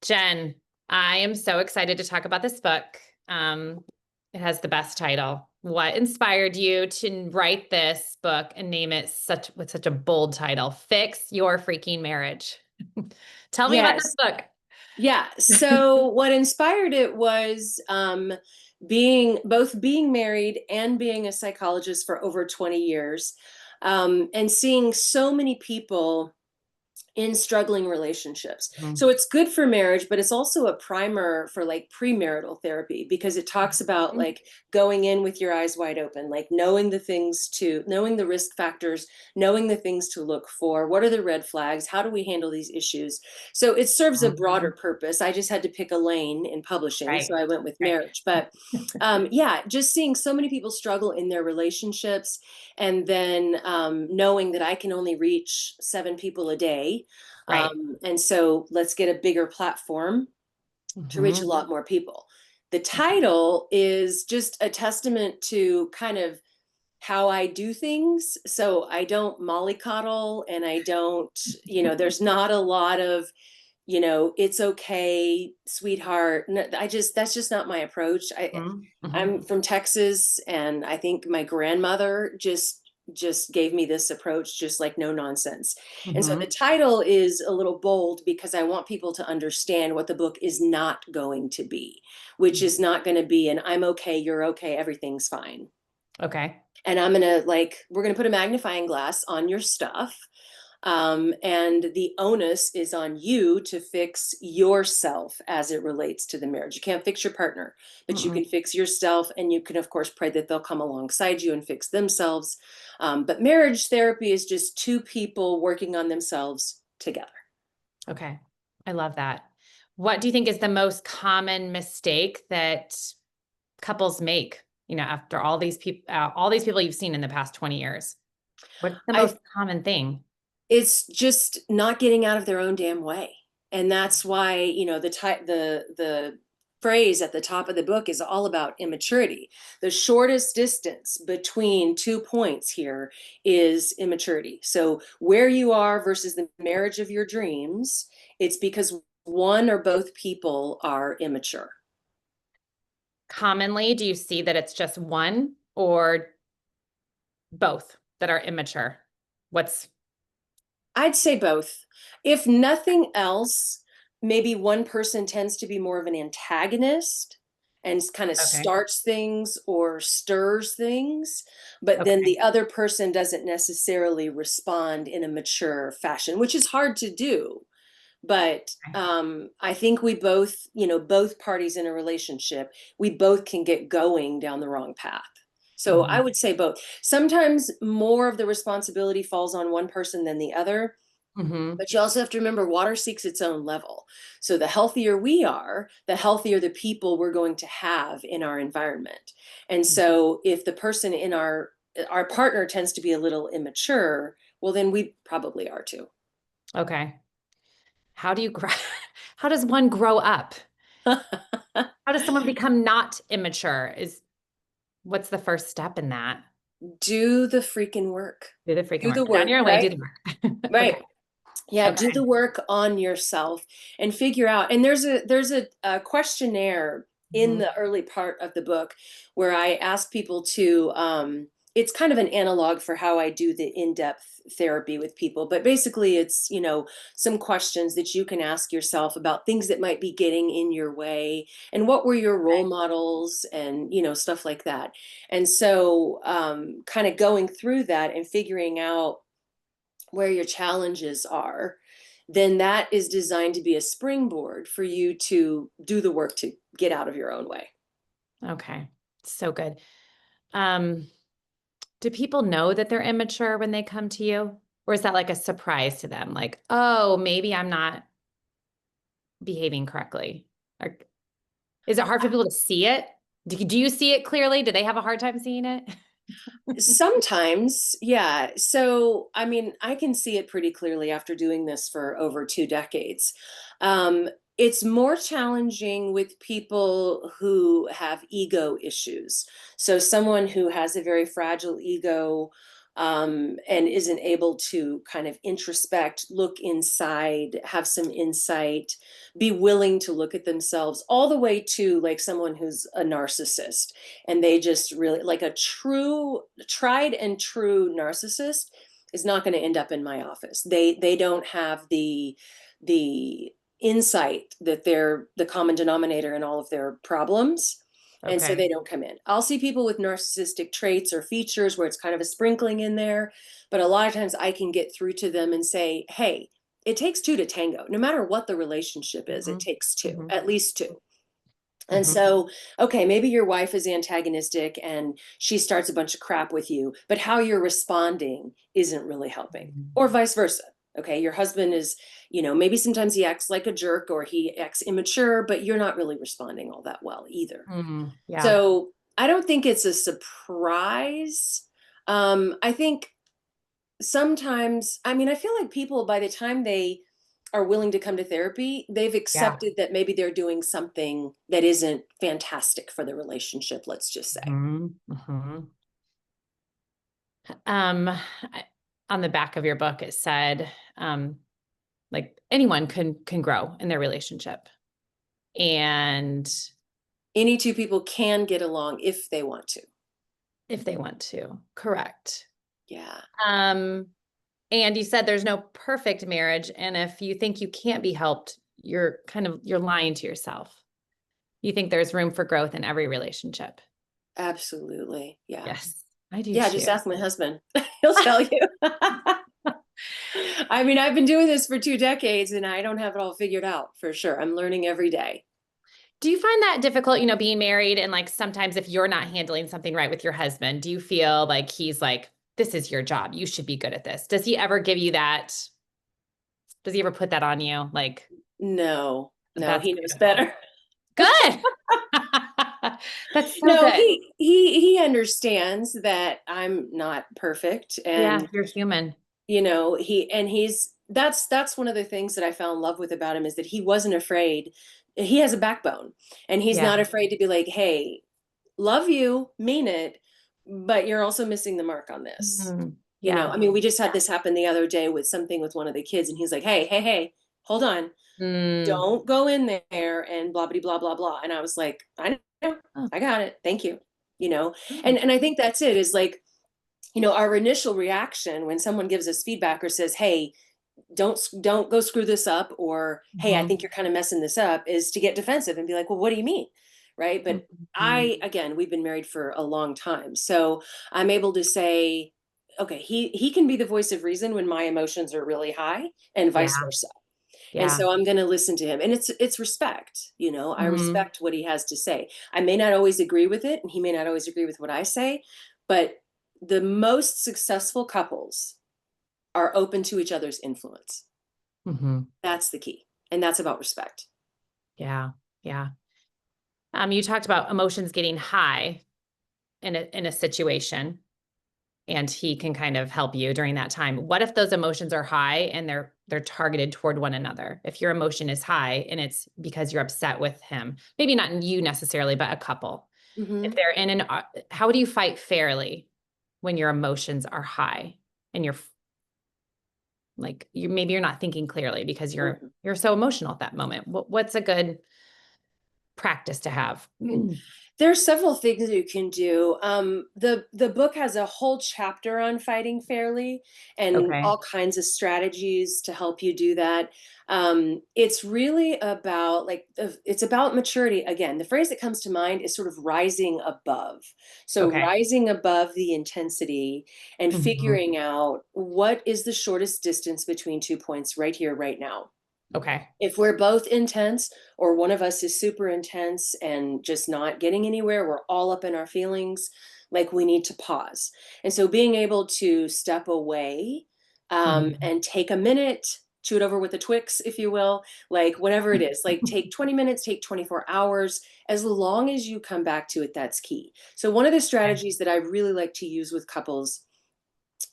Jen, I am so excited to talk about this book. It has the best title. What inspired you to write this book and name it with such a bold title? Fix Your Freaking Marriage. Tell me about this Yes. book. Yeah. So what inspired it was being married and being a psychologist for over 20 years, and seeing so many people in struggling relationships. So Mhm. it's good for marriage, but it's also a primer for like premarital therapy because it talks about like going in with your eyes wide open, like knowing the risk factors, knowing the things to look for, what are the red flags, how do we handle these issues? So it serves a broader Mhm. purpose. I just had to pick a lane in publishing, Right. so I went with Right. marriage. But yeah, just seeing so many people struggle in their relationships, and then knowing that I can only reach 7 people a day, Right. and so let's get a bigger platform to reach a Mhm. lot more people. The Okay. title is just a testament to kind of how I do things. So I don't mollycoddle, and I don't, there's not a lot of, it's okay, sweetheart. No, that's just not my approach. Mhm. I'm Mhm. from Texas, and I think my grandmother just gave me this approach, just like no nonsense. And so the Mhm. title is a little bold because I want people to understand what the book is not going to be, which is not going to be an I'm okay, you're okay, everything's fine. Okay. And we're gonna put a magnifying glass on your stuff, and the onus is on you to fix yourself as it relates to the marriage. You can't fix your partner, but you Mhm. can fix yourself, and you can, of course, pray that they'll come alongside you and fix themselves. But marriage therapy is just two people working on themselves together. Okay. I love that. What do you think is the most common mistake that couples make, after all these people you've seen in the past 20 years? What's the I most common thing? It's just not getting out of their own damn way. And that's why, the phrase at the top of the book is all about immaturity. The shortest distance between 2 points here is immaturity. So where you are versus the marriage of your dreams, it's because one or both people are immature. Commonly, do you see that it's just one or both that are immature? What's I'd say both. If nothing else, maybe one person tends to be more of an antagonist and kind of okay? starts things or stirs things, but then Okay. the other person doesn't necessarily respond in a mature fashion, which is hard to do. But I think we both, both parties in a relationship, we both can get going down the wrong path. So I Mhm. would say both. Sometimes more of the responsibility falls on one person than the other, Mhm. but you also have to remember water seeks its own level. So the healthier we are, the healthier the people we're going to have in our environment. And so if the person in our partner tends to be a little immature, well then we probably are too. Okay. How do you grow how does one grow up? How does someone become not immature? What's the first step in that? Do the freaking work. Do the freaking Do the work. Get on work, your way, do right? the work. Okay. Right. Yeah, do Okay. the work on yourself and figure out. And there's a questionnaire in Mhm. the early part of the book where I ask people to. It's kind of an analog for how I do the in-depth therapy with people, but basically it's some questions that you can ask yourself about things that might be getting in your way, and what were your role models, and stuff like that. And so kind of going through that and figuring out where your challenges are, then that is designed to be a springboard for you to do the work to get out of your own way. Okay. So good. Um, do people know that they're immature when they come to you? Or is that like a surprise to them? Like, oh, maybe I'm not behaving correctly. Or is it hard for people to see it? Do you see it clearly? Do they have a hard time seeing it? Sometimes, yeah. So, I mean, I can see it pretty clearly after doing this for over 2 decades. Um, it's more challenging with people who have ego issues. So, someone who has a very fragile ego, and isn't able to kind of introspect, look inside, have some insight, be willing to look at themselves, all the way to like someone who's a narcissist and they just really like a true, tried and true narcissist is not going to end up in my office. They don't have the insight that they're the common denominator in all of their problems, and so Okay. they don't come in. I'll see people with narcissistic traits or features where it's kind of a sprinkling in there, but a lot of times I can get through to them and say, hey, it takes two to tango. No matter what the relationship is, it Hmm. takes two, Hmm. at least two. And Hmm. so, okay, maybe your wife is antagonistic and she starts a bunch of crap with you, but how you're responding isn't really helping, or vice versa. Okay, your husband is, maybe sometimes he acts like a jerk or he acts immature, but you're not really responding all that well either. Yeah. So I don't think it's a surprise. I think sometimes, I mean, I feel like people, by the time they are willing to come to therapy, they've Yeah. accepted that maybe they're doing something that isn't fantastic for the relationship, let's just say. Hmm. Hmm. On the back of your book, it said, like anyone can grow in their relationship. And Any two people can get along if they want to. if they want to, correct. Yeah, Um, and you said there's no perfect marriage. And if you think you can't be helped, you're lying to yourself. You think there's room for growth in every relationship. absolutely. Yeah. Yes, I do Yeah, just too. ask my husband. He'll tell you. I mean, I've been doing this for 2 decades and I don't have it all figured out for sure. I'm learning every day. Do you find that difficult, being married and like sometimes if you're not handling something right with your husband, do you feel like he's like, this is your job. You should be good at this. Does he ever give you that? Does he ever put that on you? Like, No, no, that's he knows beautiful. better. Good. That's so No, good. he understands that I'm not perfect, Yeah, and you're human. he's that's one of the things that I fell in love with about him is that he wasn't afraid. He has a backbone, and he's Yeah. not afraid to be like, "Hey, love you, mean it, but you're also missing the mark on this." Yeah. I mean, we just had this happen the other day with something with one of the kids, and he's like, "Hey, hey, hey, hold on, Mm. don't go in there and blah blah blah blah blah." And I was like, "I know, Oh, I got it, thank you." You know, good. and I think that's it. Is like, our initial reaction when someone gives us feedback or says, "Hey, don't go screw this up," or "Hey, I Mhm. think you're kind of messing this up," is to get defensive and be like, "Well, what do you mean?" Right? But Mhm. again, we've been married for a long time, so I'm able to say, okay, he can be the voice of reason when my emotions are really high, and vice Yeah. versa. And Yeah. so I'm going to listen to him, and it's respect. I Mhm. respect what he has to say. I may not always agree with it, and he may not always agree with what I say, but the most successful couples are open to each other's influence. Mhm. That's the key. And that's about respect. Yeah. Yeah. You talked about emotions getting high in a situation, and he can kind of help you during that time. What if those emotions are high and they're targeted toward one another? If your emotion is high and it's because you're upset with him, maybe not you necessarily, but a couple. If Hmm. they're in how do you fight fairly when your emotions are high and like maybe you're not thinking clearly because Hmm. you're so emotional at that moment. What's a good practice to have? There's several things you can do. The book has a whole chapter on fighting fairly and Okay. all kinds of strategies to help you do that. It's really about it's about maturity. Again, the phrase that comes to mind is sort of rising above. So Okay. rising above the intensity and Mhm. figuring out what is the shortest distance between 2 points right here, right now. Okay. If we're both intense or one of us is super intense and just not getting anywhere, we're all up in our feelings, like we need to pause. And so being able to step away, Mhm. and take a minute, chew it over with a Twix, if you will, like whatever it is, like take 20 minutes, take 24 hours, as long as you come back to it, that's key. So one of the Okay. strategies that I really like to use with couples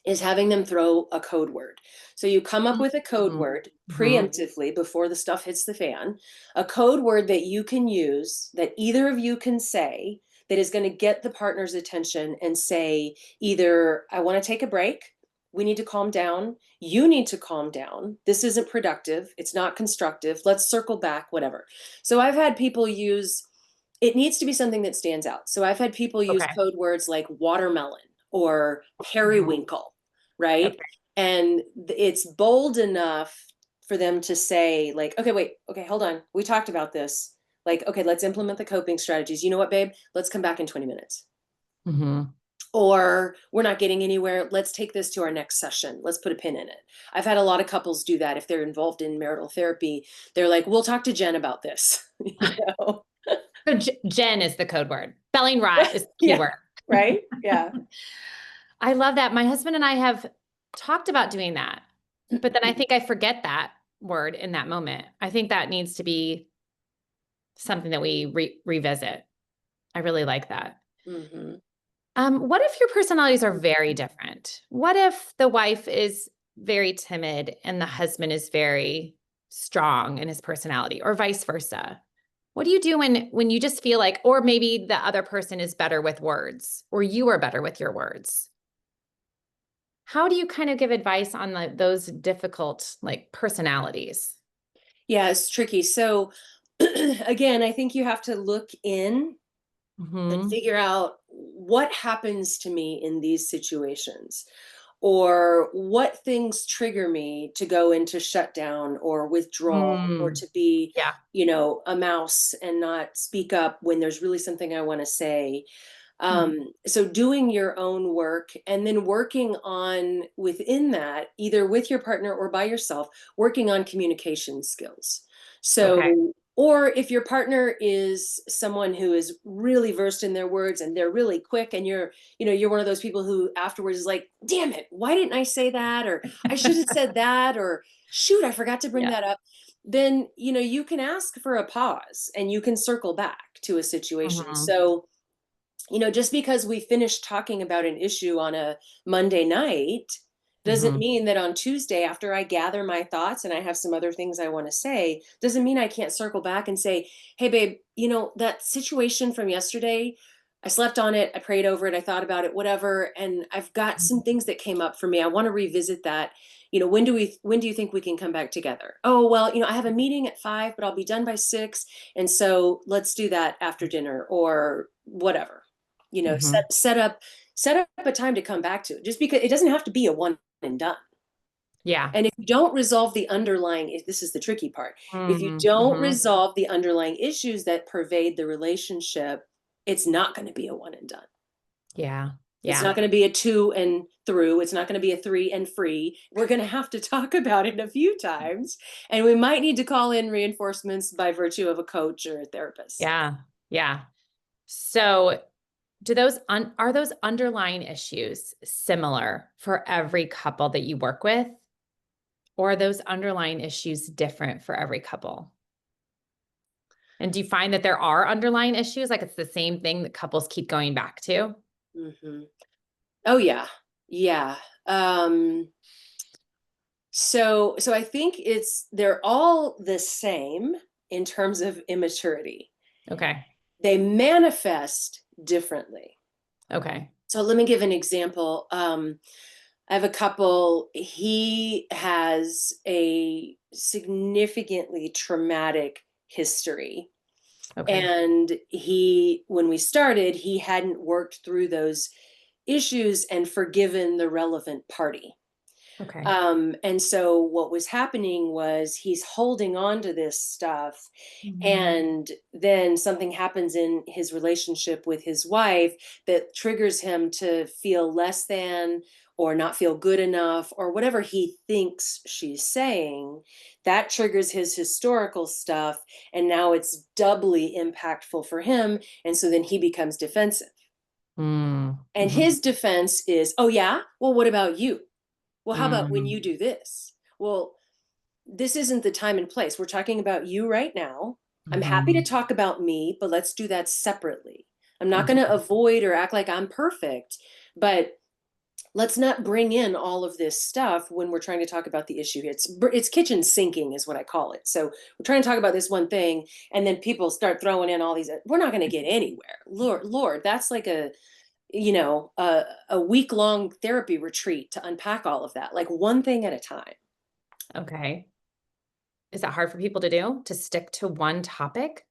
is having them throw a code word. So you come up with a code Mhm. word Mhm. preemptively before the stuff hits the fan, a code word that you can use that either of you can say that is going to get the partner's attention and say, either I want to take a break, we need to calm down, you need to calm down, this isn't productive, it's not constructive, let's circle back, whatever. So I've had people use, it needs to be something that stands out. So I've had people use Okay. code words like watermelon or Mhm. periwinkle, right? Okay. And it's bold enough for them to say, like, okay, wait, okay, hold on, we talked about this, like, okay, let's implement the coping strategies. You know what, babe, let's come back in 20 minutes. Mhm. Or we're not getting anywhere, let's take this to our next session, let's put a pin in it. I've had a lot of couples do that. If they're involved in marital therapy, they're like, we'll talk to Jen about this. You know. So Jen is the code word. Spelling right is the key Yeah, word. right, yeah. I love that. My husband and I have talked about doing that, but then I think I forget that word in that moment. I think that needs to be something that we revisit. I really like that. Hmm. What if your personalities are very different? What if the wife is very timid and the husband is very strong in his personality, or vice versa? What do you do when you just feel like, or maybe the other person is better with words, or you are better with your words? How do you kind of give advice on those difficult like personalities? Yeah, it's tricky. So again, I think you have to look in and Hmm. figure out what happens to me in these situations, or what things trigger me to go into shutdown or withdrawal, or Mm, to be, yeah. a mouse and not speak up when there's really something I want to say. Mhm. So doing your own work and then working on, within that, either with your partner or by yourself, working on communication skills. Okay. So, or if your partner is someone who is really versed in their words and they're really quick, and you're one of those people who afterwards is like, damn it, why didn't I say that? Or I should have said that, or shoot, I forgot to bring Yeah. that up. Then, you can ask for a pause and you can circle back to a situation. Hmm. So, just because we finished talking about an issue on a Monday night doesn't Hmm. mean that on Tuesday, after I gather my thoughts and I have some other things I want to say, doesn't mean I can't circle back and say, hey, babe, that situation from yesterday, I slept on it, I prayed over it, I thought about it, whatever. And I've got some things that came up for me. I want to revisit that. When do you think we can come back together? Oh, well, I have a meeting at 5, but I'll be done by 6. And so let's do that after dinner or whatever. Hmm. Set up a time to come back to it, just because it doesn't have to be a one and done. Yeah. And if you don't resolve the underlying, this is the tricky part, if you don't Hmm. resolve the underlying issues that pervade the relationship, it's not going to be a one and done. Yeah. It's Yeah. not going to be a two and through. It's not going to be a three and free. We're going to have to talk about it a few times. And we might need to call in reinforcements by virtue of a coach or a therapist. Yeah. Yeah. So do are those underlying issues similar for every couple that you work with? Or are those underlying issues different for every couple? And do you find that there are underlying issues? Like it's the same thing that couples keep going back to? Hmm. Oh, yeah. Yeah. Um, so I think they're all the same in terms of immaturity. Okay. They manifest differently. Okay. So let me give an example. I have a couple, he has a significantly traumatic history. Okay. And when we started, he hadn't worked through those issues and forgiven the relevant party. Okay. And so what was happening was he's holding on to this stuff. Mhm. And then something happens in his relationship with his wife that triggers him to feel less than, or not feel good enough, or whatever he thinks she's saying. That triggers his historical stuff. And now it's doubly impactful for him. And so then he becomes defensive. Mm. And Mhm. his defense is, oh, yeah? Well, what about you? Well, how about when Mm. you do this? Well, this isn't the time and place. We're talking about you right now. I'm happy to Mhm. talk about me, but let's do that separately. I'm not going to Mhm. avoid or act like I'm perfect, but let's not bring in all of this stuff when we're trying to talk about the issue. It's kitchen sinking is what I call it. So we're trying to talk about this one thing, and then people start throwing in all these. We're not going to get anywhere. Lord, that's like a week long therapy retreat to unpack all of that, like one thing at a time. Okay. Is that hard for people to do, to stick to one topic?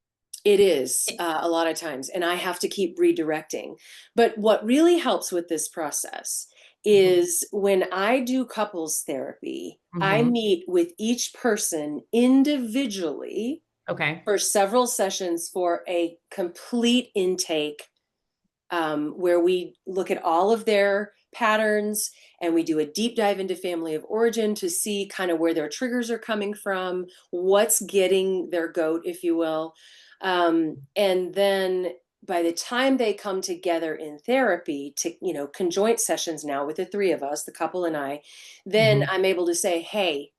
It is a lot of times, and I have to keep redirecting. But what really helps with this process Mhm. is when I do couples therapy, I Mhm. meet with each person individually Okay. for several sessions for a complete intake, where we look at all of their patterns and we do a deep dive into family of origin to see kind of where their triggers are coming from, what's getting their goat, if you will. And then by the time they come together in therapy to, conjoint sessions now with the three of us, the couple and I, then Mhm. I'm able to say, hey,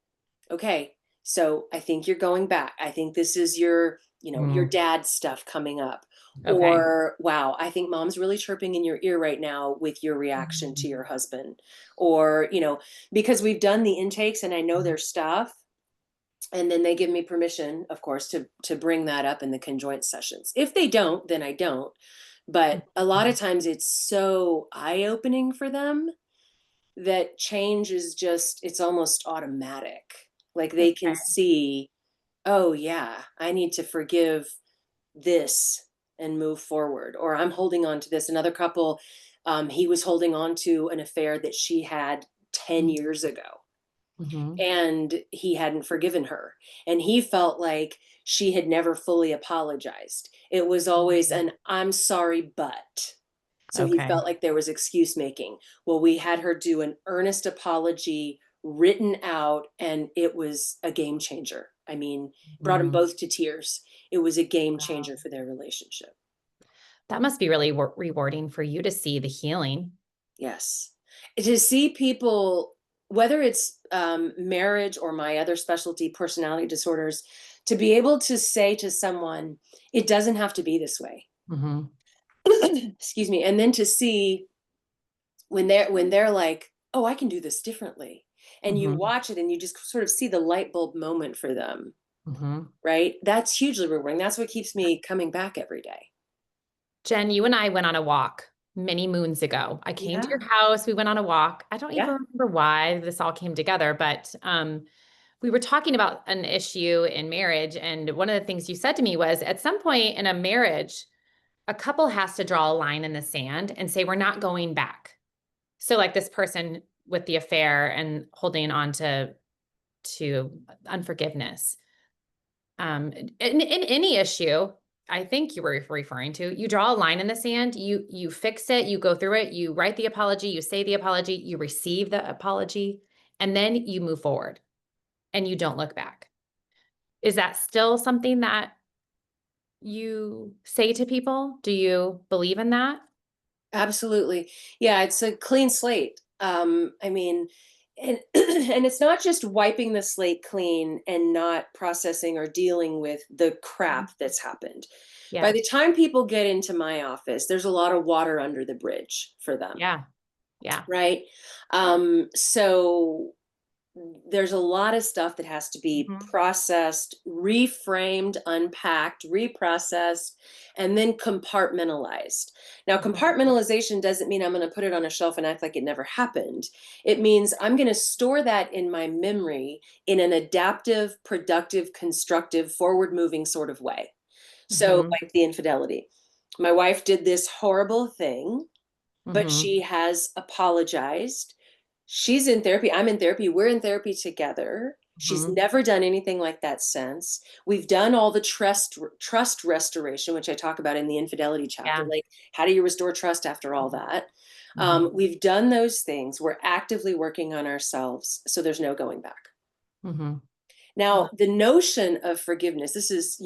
okay, so I think you're going back. I think this is your Mm. dad stuff coming up. Okay. Or, wow, I think mom's really chirping in your ear right now with your reaction to your husband. Or, because we've done the intakes and I know their stuff. And then they give me permission, of course, to bring that up in the conjoint sessions. If they don't, then I don't. But a lot of Mhm. times it's so eye-opening for them that change is just, it's almost automatic. Like they can Okay. see, oh yeah, I need to forgive this and move forward, or I'm holding on to this. Another couple, he was holding on to an affair that she had 10 Mm. years ago, Mhm. and he hadn't forgiven her, and he felt like she had never fully apologized. It was always Mhm. an I'm sorry but. So he Okay. felt like there was excuse making. Well, we had her do an earnest apology written out, and it was a game changer. I mean, brought them Mm. both to tears. It was a game Wow. changer for their relationship. That must be really rewarding for you to see the healing. Yes. To see people, whether it's marriage or my other specialty, personality disorders, to be able to say to someone, it doesn't have to be this way. Mhm. Excuse me. And then to see when they're like, oh, I can do this differently, and you Mhm. watch it and you just sort of see the light bulb moment for them, Mhm. right? That's hugely rewarding. That's what keeps me coming back every day. Jen, you and I went on a walk many moons ago. I came to Yeah. your house. We went on a walk. I don't even Yeah. remember why this all came together, but we were talking about an issue in marriage. And one of the things you said to me was at some point in a marriage, a couple has to draw a line in the sand and say, we're not going back. So, like this person with the affair and holding on to unforgiveness. In any issue, I think you were referring to, you draw a line in the sand, you fix it, you go through it, you write the apology, you say the apology, you receive the apology, and then you move forward and you don't look back. Is that still something that you say to people? Do you believe in that? Absolutely. Yeah, it's a clean slate. I mean, and and it's not just wiping the slate clean and not processing or dealing with the crap Mhm. that's happened. By Yeah. the time people get into my office, there's a lot of water under the bridge for them, Yeah. Yeah. right? So there's a lot of stuff that has to be Mhm. processed, reframed, unpacked, reprocessed, and then compartmentalized. Now, Mhm. compartmentalization doesn't mean I'm going to put it on a shelf and act like it never happened. It means I'm going to store that in my memory in an adaptive, productive, constructive, forward moving sort of way. So, Mhm. like the infidelity. My wife did this horrible thing, but Mhm. she has apologized. She's in therapy. I'm in therapy. We're in therapy together. She's Mhm. never done anything like that since. We've done all the trust restoration, which I talk about in the infidelity chapter. Yeah. Like, how do you restore trust after all that? Mhm. We've done those things. We're actively working on ourselves, so there's no going back. Mhm. Now, Wow. the notion of forgiveness. This is,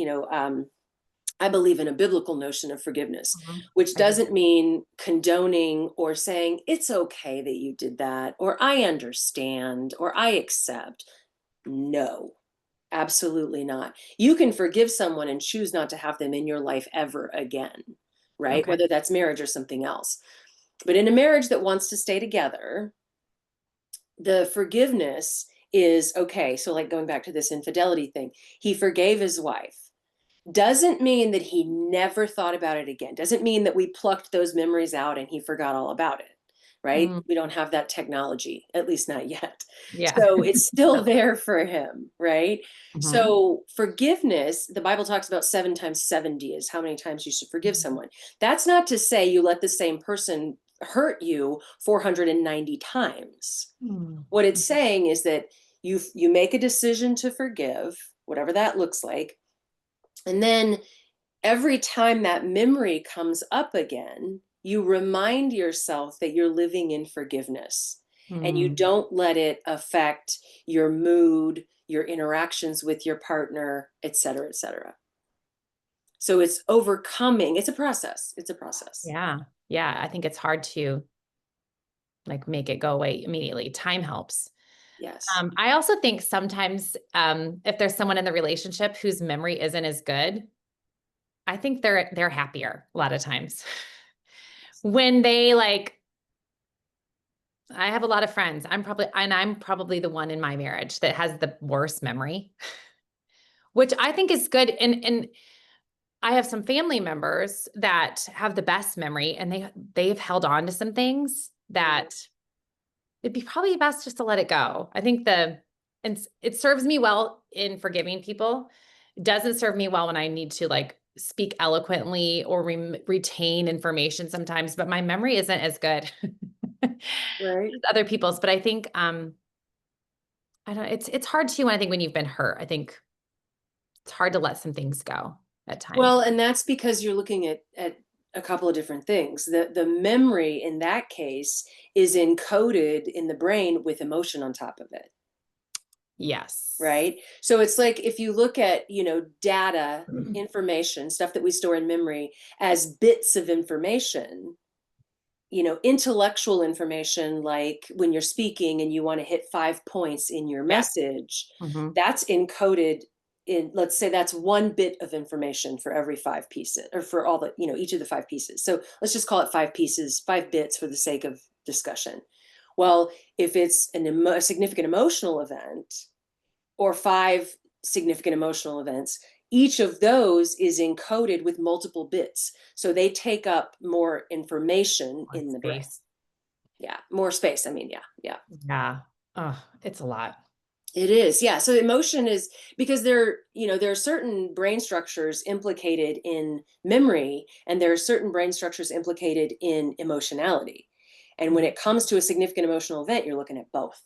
I believe in a biblical notion of forgiveness, Mhm. which I do doesn't too. mean condoning or saying it's okay that you did that, or I understand, or I accept. No, absolutely not. You can forgive someone and choose not to have them in your life ever again, right? Okay. Whether that's marriage or something else. But in a marriage that wants to stay together, the forgiveness is okay. So, like going back to this infidelity thing, he forgave his wife. Doesn't mean that he never thought about it again. Doesn't mean that we plucked those memories out and he forgot all about it, right? Mm, We don't have that technology, at least not yet. yeah. So it's still there for him, right? Mhm. So forgiveness, the Bible talks about 7 times 70 is how many times you should forgive someone. That's not to say you let the same person hurt you 490 times. Mm. What it's saying is that you make a decision to forgive, whatever that looks like, and then every time that memory comes up again, you remind yourself that you're living in forgiveness and you Mm. don't let it affect your mood, your interactions with your partner, et cetera, et cetera. So it's overcoming, it's a process. It's a process. Yeah. Yeah. I think it's hard to like make it go away immediately. Time helps. Yes. I also think sometimes if there's someone in the relationship whose memory isn't as good, I think they're happier a lot of times. When they like, I have a lot of friends. I'm probably the one in my marriage that has the worst memory, which I think is good. And I have some family members that have the best memory and they've held on to some things that it'd be probably best just to let it go. I think and it serves me well in forgiving people. It doesn't serve me well when I need to like speak eloquently or retain information sometimes, but my memory isn't as good as Right. other people's. But I think I don't it's hard too, I think when you've been hurt. I think it's hard to let some things go at times. Well, and that's because you're looking at a couple of different things. The memory in that case is encoded in the brain with emotion on top of it, Yes. right? So it's like if you look at, data, Mhm. information, stuff that we store in memory as bits of information, intellectual information, like when you're speaking and you want to hit 5 points in your Yeah. message, Hmm. that's encoded in, let's say that's one bit of information for every 5 pieces, or for all the, each of the 5 pieces. So let's just call it 5 pieces, 5 bits for the sake of discussion. Well, if it's a significant emotional event, or 5 significant emotional events, each of those is encoded with multiple bits. So they take up more information More in the brain. space. Yeah, more space. I mean, yeah, yeah. Yeah. Oh, it's a lot. It is. Yeah. So emotion is because there are certain brain structures implicated in memory, and there are certain brain structures implicated in emotionality. And when it comes to a significant emotional event, you're looking at both.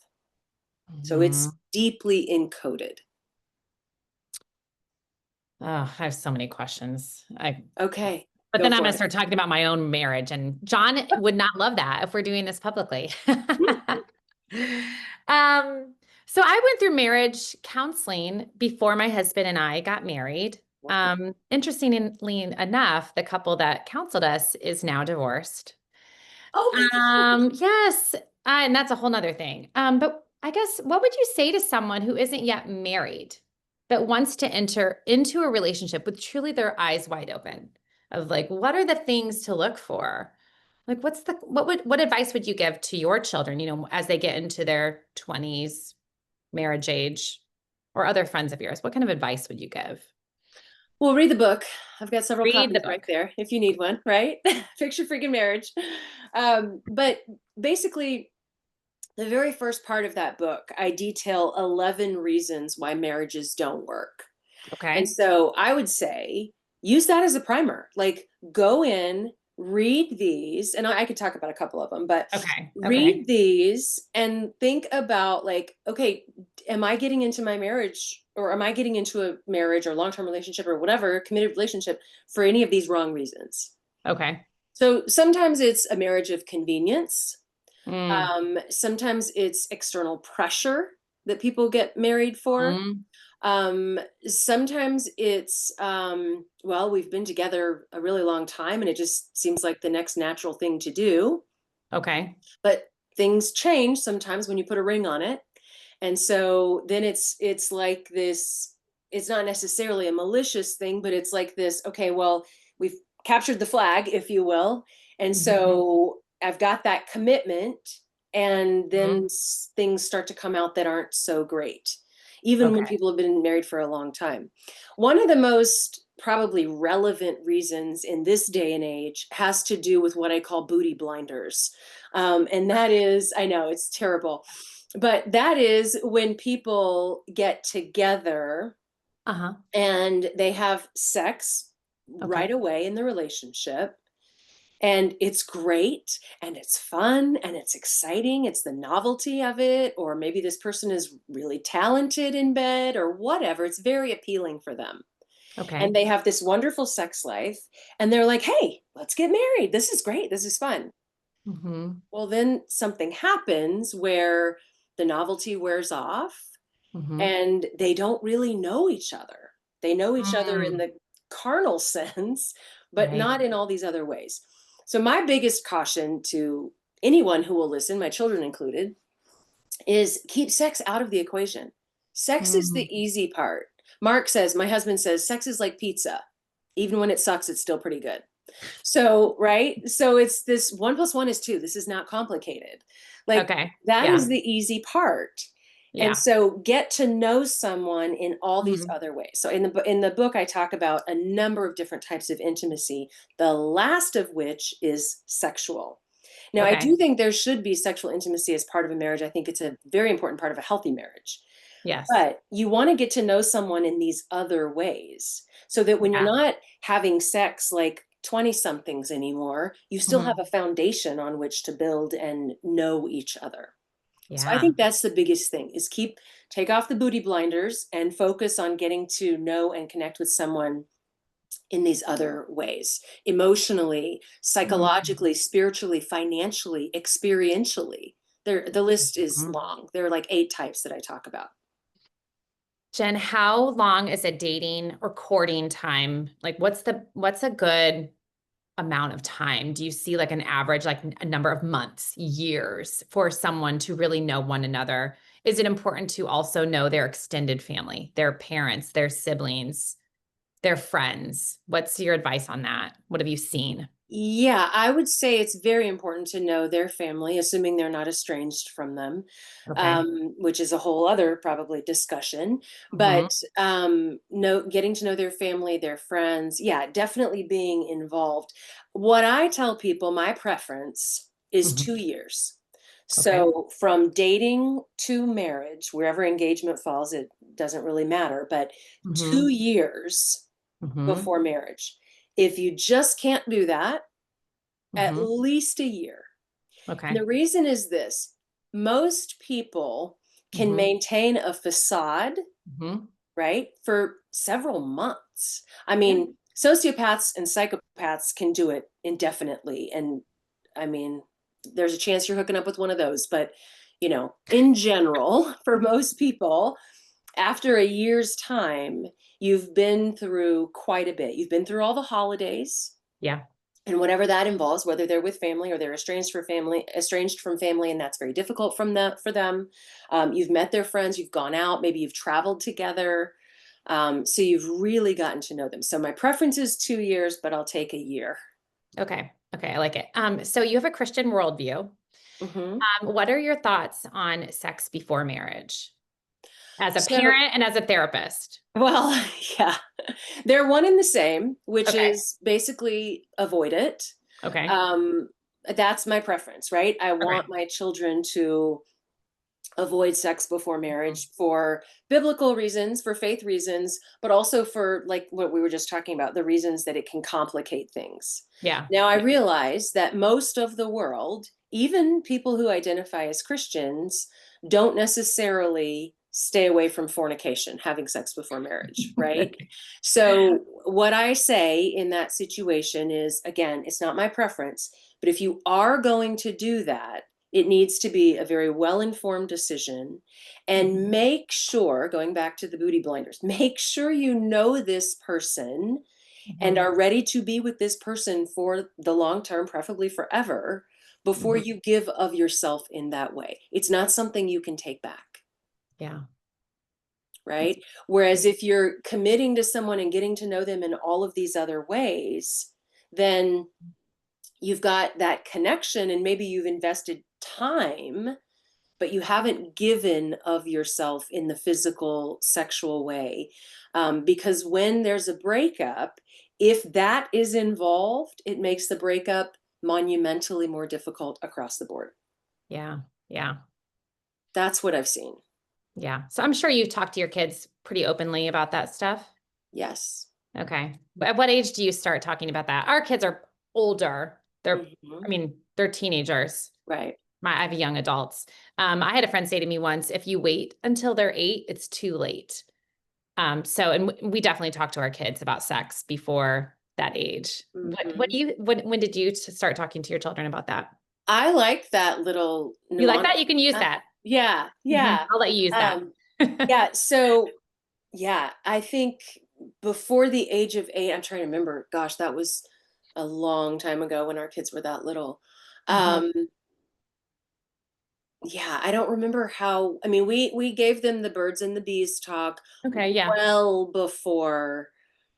So Mhm. it's deeply encoded. Oh, I have so many questions. Okay, But go then I'm for going to it. start talking about my own marriage, and John would not love that if we're doing this publicly. Um, so I went through marriage counseling before my husband and I got married. Wonderful. Interestingly enough, the couple that counseled us is now divorced. Oh my God. Yes, and that's a whole nother thing. But I guess what would you say to someone who isn't yet married but wants to enter into a relationship with truly their eyes wide open of like, what are the things to look for? Like, what advice would you give to your children, as they get into their 20s, marriage age, or other friends of yours? What kind of advice would you give? Well, read the book. I've got several Read the copies right book. there if you need one, right? Fix your freaking marriage. But basically, the very first part of that book, I detail 11 reasons why marriages don't work. And Okay. so I would say use that as a primer. Like go in, read these, and I could talk about a couple of them, but Okay. Okay. read these and think about like, okay, am I getting into my marriage, or am I getting into a marriage or long-term relationship or whatever, committed relationship, for any of these wrong reasons? Okay. So sometimes it's a marriage of convenience. Mm. Sometimes it's external pressure that people get married for. Mm. Sometimes it's, well, we've been together a really long time and it just seems like the next natural thing to do. Okay. But things change sometimes when you put a ring on it. And so then it's like this, it's not necessarily a malicious thing, but it's like this, okay, well, we've captured the flag, if you will. And Mhm. so I've got that commitment, and then Mhm. things start to come out that aren't so great, even when Okay. people have been married for a long time. One of the most probably relevant reasons in this day and age has to do with what I call booty blinders. And that is, I know it's terrible, but that is when people get together Uh-huh. and they have sex right Okay. away in the relationship, and it's great and it's fun and it's exciting. It's the novelty of it. Or maybe this person is really talented in bed or whatever. It's very appealing for them. And Okay. they have this wonderful sex life. And they're like, hey, let's get married. This is great. This is fun. Mm-hmm. Well, then something happens where the novelty wears off Mm-hmm. and they don't really know each other. They know each other in Mm. the carnal sense, but Right. not in all these other ways. So, my biggest caution to anyone who will listen, my children included, is keep sex out of the equation. Sex is the Mm. easy part. Mark says, my husband says, sex is like pizza. Even when it sucks, it's still pretty good. So, right? So it's this one plus one is two. This is not complicated. Like, Okay. that is Yeah. the easy part. And Yeah. so get to know someone in all these Mhm. other ways. So in the book I talk about a number of different types of intimacy, the last of which is sexual. Now, I Okay. do think there should be sexual intimacy as part of a marriage. I think it's a very important part of a healthy marriage. Yes. But you want to get to know someone in these other ways so that when you're Yeah. not having sex like 20 somethings anymore, you still have Mhm. a foundation on which to build and know each other. So I Yeah. think that's the biggest thing is take off the booty blinders and focus on getting to know and connect with someone in these other ways, emotionally, Mhm. psychologically, spiritually, financially, experientially. The list is Mhm. long. There are like 8 types that I talk about. Jen, how long is a dating or courting time? Like, what's a good amount of time? Do you see like an average, like a number of months, years for someone to really know one another? Is it important to also know their extended family, their parents, their siblings, their friends? What's your advice on that? What have you seen? Yeah, I would say it's very important to know their family, assuming they're not estranged from them, Okay. which is a whole other probably discussion. Hmm. But getting to know their family, their friends, yeah, definitely being involved. What I tell people, my preference is Hmm. 2 years. Okay. So from dating to marriage, wherever engagement falls, it doesn't really matter, but Hmm. 2 years Hmm. before marriage. If you just can't do that, at Hmm. least a year. And Okay. the reason is this: most people can Hmm. maintain a facade, Hmm. right, for several months. I Yeah. mean, sociopaths and psychopaths can do it indefinitely. And I mean, there's a chance you're hooking up with one of those. But, in general, for most people, after a year's time, you've been through quite a bit. You've been through all the holidays Yeah. and whatever that involves, whether they're with family or they're estranged from family, and that's very difficult for them. You've met their friends, you've gone out, maybe you've traveled together, so you've really gotten to know them. So my preference is 2 years, but I'll take a year. Okay. Okay. I like it. So you have a Christian worldview. Hmm. What are your thoughts on sex before marriage as a So, parent and as a therapist? well, yeah, they're one and the same, which Okay. is basically avoid it. Okay. Um, that's my preference, right? I Okay. want my children to avoid sex before Mhm. marriage for biblical reasons, for faith reasons, but also for like what we were just talking about, the reasons that it can complicate things. Yeah. Now, I Yeah. realize that most of the world, even people who identify as Christians, don't necessarily stay away from fornication, having sex before marriage, right? So, what I say in that situation is again, it's not my preference, but if you are going to do that, it needs to be a very well informed decision. And Mhm. make sure, going back to the booty blinders, make sure you know this person and Mhm. are ready to be with this person for the long term, preferably forever, before Mhm. you give of yourself in that way. It's not something you can take back. Yeah. That's Right. Whereas if you're committing to someone and getting to know them in all of these other ways, then you've got that connection and maybe you've invested time, but you haven't given of yourself in the physical, sexual way. Because when there's a breakup, if that is involved, it makes the breakup monumentally more difficult across the board. Yeah. Yeah. That's what I've seen. Yeah. So I'm sure you talk to your kids pretty openly about that stuff. Yes. Okay. But at what age do you start talking about that? Our kids are older. I Hmm. mean, they're teenagers. Right. I have young adults. I had a friend say to me once, if you wait until they're 8, it's too late. And we definitely talk to our kids about sex before that age. Hmm. When did you start talking to your children about that? I like that little You like nuance. that? You can use that. Yeah, Mhm. yeah. I'll let you use that. Um, yeah, so yeah, I think before the age of 8, I'm trying to remember, gosh, that was a long time ago when our kids were that little. Mhm. Um, yeah, I don't remember how, I mean, we gave them the birds and the bees talk Okay, yeah. well before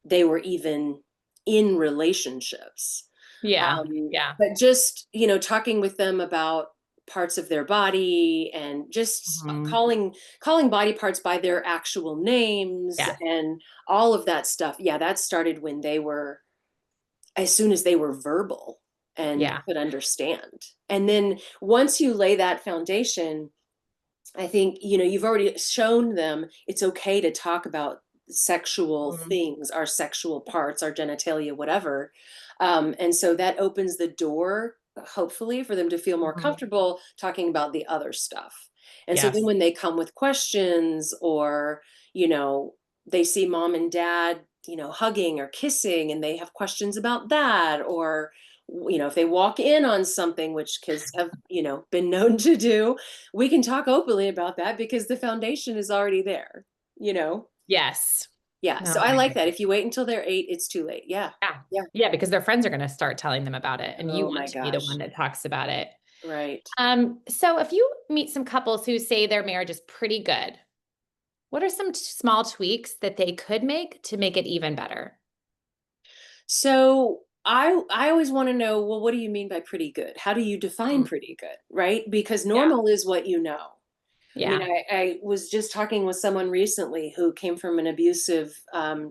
they were even in relationships. Yeah. Yeah. But just, talking with them about parts of their body and just Mhm. calling body parts by their actual names Yeah. and all of that stuff. Yeah, that started when they were, as soon as they were verbal and Yeah. could understand. And then once you lay that foundation, I think, you've already shown them it's okay to talk about sexual Mhm. things, our sexual parts, our genitalia, whatever. And so that opens the door, hopefully, for them to feel more Mhm. comfortable talking about the other stuff. And so then Yes. when they come with questions or, you know, they see mom and dad, hugging or kissing and they have questions about that, or, if they walk in on something, which kids have, been known to do, we can talk openly about that because the foundation is already there, you know? Yes. Yeah. No, So I I like agree. that. If you wait until they're 8, it's too late. Yeah. Yeah. Yeah. Yeah, because their friends are going to start telling them about it, and you Oh want my to be the one gosh. that talks about it. Right. So if you meet some couples who say their marriage is pretty good, what are some small tweaks that they could make to make it even better? So I always want to know, well, what do you mean by pretty good? How do you define Mm, pretty good? Right? Because yeah. normal is what you know. I mean, Yeah. I was just talking with someone recently who came from an abusive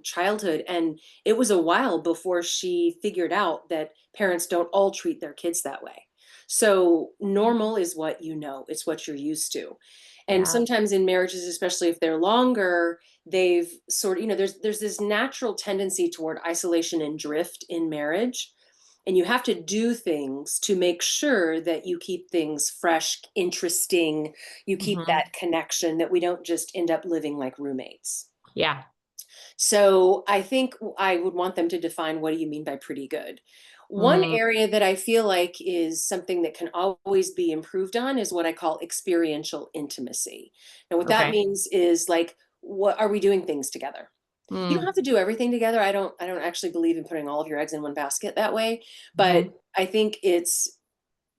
childhood, and it was a while before she figured out that parents don't all treat their kids that way. So, normal is what you know, it's what you're used to. And Yeah. sometimes in marriages, especially if they're longer, they've sort of, there's this natural tendency toward isolation and drift in marriage, and you have to do things to make sure that you keep things fresh, interesting, you keep Mhm. that connection, that we don't just end up living like roommates. Yeah. So I think I would want them to define, what do you mean by pretty good? One Mm, area that I feel like is something that can always be improved on is what I call experiential intimacy. And what that okay. means is, like, what are we doing things together? You don't Mm, have to do everything together. I don't actually believe in putting all of your eggs in one basket that way, but mhm. I think it's,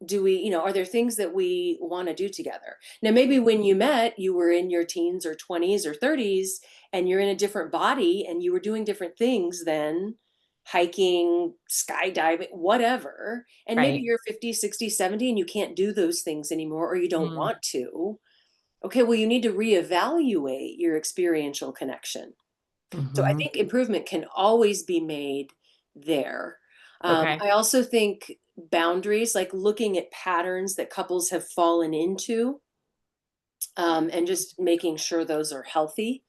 do we, are there things that we want to do together? Now, maybe when you met, you were in your teens or 20s or 30s, and you're in a different body and you were doing different things then, hiking, skydiving, whatever. And maybe Right. you're 50, 60, 70, and you can't do those things anymore, or you don't Mm, want to. Okay, well, you need to reevaluate your experiential connection. So I mhm. think improvement can always be made there. Okay. I also think boundaries, like looking at patterns that couples have fallen into, and just making sure those are healthy.